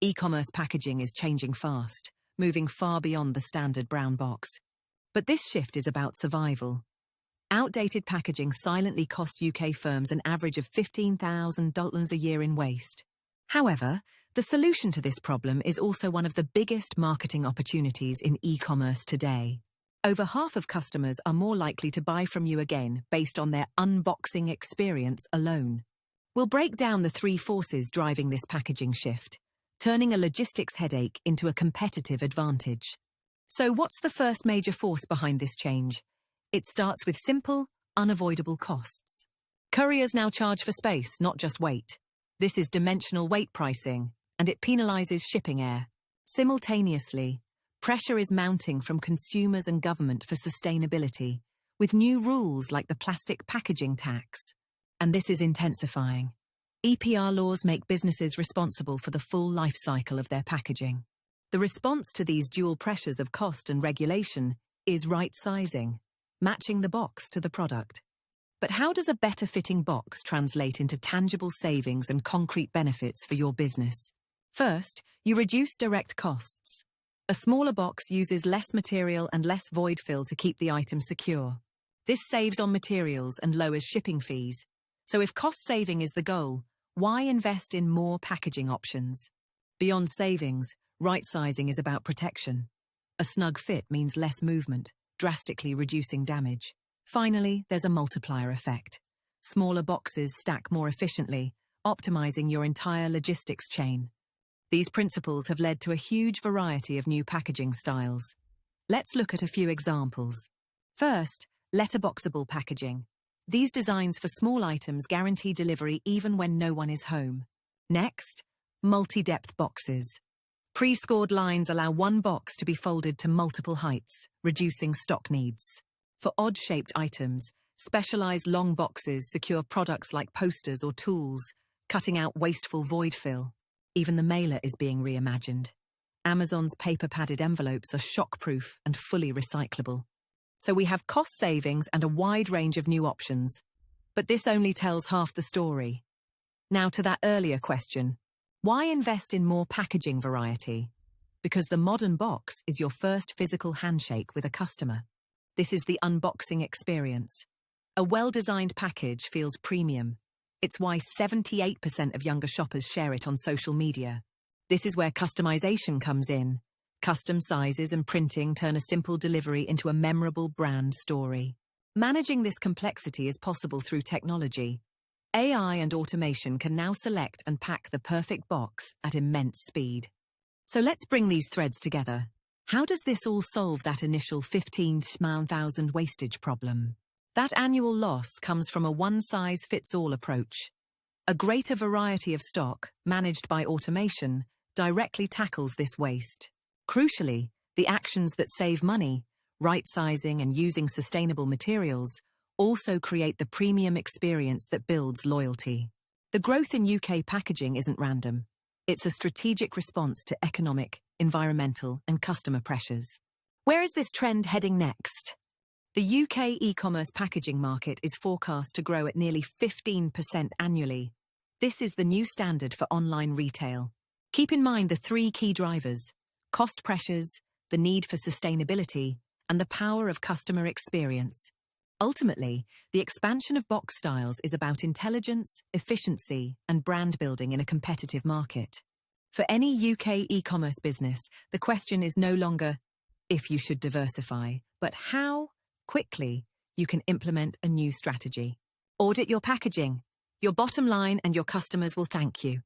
E-commerce packaging is changing fast, moving far beyond the standard brown box. But this shift is about survival. Outdated packaging silently costs UK firms an average of $15,000 a year in waste. However, the solution to this problem is also one of the biggest marketing opportunities in e-commerce today. Over half of customers are more likely to buy from you again based on their unboxing experience alone. We'll break down the three forces driving this packaging shift, turning a logistics headache into a competitive advantage. So what's the first major force behind this change? It starts with simple, unavoidable costs. Couriers now charge for space, not just weight. This is dimensional weight pricing, and it penalizes shipping error. Simultaneously, pressure is mounting from consumers and government for sustainability, with new rules like the plastic packaging tax. And this is intensifying. EPR laws make businesses responsible for the full life cycle of their packaging. The response to these dual pressures of cost and regulation is right-sizing, matching the box to the product. But how does a better-fitting box translate into tangible savings and concrete benefits for your business? First, you reduce direct costs. A smaller box uses less material and less void fill to keep the item secure. This saves on materials and lowers shipping fees. So if cost saving is the goal, why invest in more packaging options? Beyond savings, right-sizing is about protection. A snug fit means less movement, drastically reducing damage. Finally, there's a multiplier effect. Smaller boxes stack more efficiently, optimizing your entire logistics chain. These principles have led to a huge variety of new packaging styles. Let's look at a few examples. First, letterboxable packaging. These designs for small items guarantee delivery even when no one is home. Next, multi-depth boxes. Pre-scored lines allow one box to be folded to multiple heights, reducing stock needs. For odd-shaped items, specialized long boxes secure products like posters or tools, cutting out wasteful void fill. Even the mailer is being reimagined. Amazon's paper-padded envelopes are shock-proof and fully recyclable. So we have cost savings and a wide range of new options. But this only tells half the story. Now to that earlier question. Why invest in more packaging variety? Because the modern box is your first physical handshake with a customer. This is the unboxing experience. A well-designed package feels premium. It's why 78% of younger shoppers share it on social media. This is where customization comes in. Custom sizes and printing turn a simple delivery into a memorable brand story. Managing this complexity is possible through technology. AI and automation can now select and pack the perfect box at immense speed. So let's bring these threads together. How does this all solve that initial 15,000 wastage problem? That annual loss comes from a one-size-fits-all approach. A greater variety of stock, managed by automation, directly tackles this waste. Crucially, the actions that save money, right-sizing and using sustainable materials, also create the premium experience that builds loyalty. The growth in UK packaging isn't random. It's a strategic response to economic, environmental, and customer pressures. Where is this trend heading next? The UK e-commerce packaging market is forecast to grow at nearly 15% annually. This is the new standard for online retail. Keep in mind the three key drivers: cost pressures, the need for sustainability, and the power of customer experience. Ultimately, the expansion of box styles is about intelligence, efficiency, and brand building in a competitive market. For any UK e-commerce business, the question is no longer if you should diversify, but how quickly you can implement a new strategy. Audit your packaging. Your bottom line and your customers will thank you.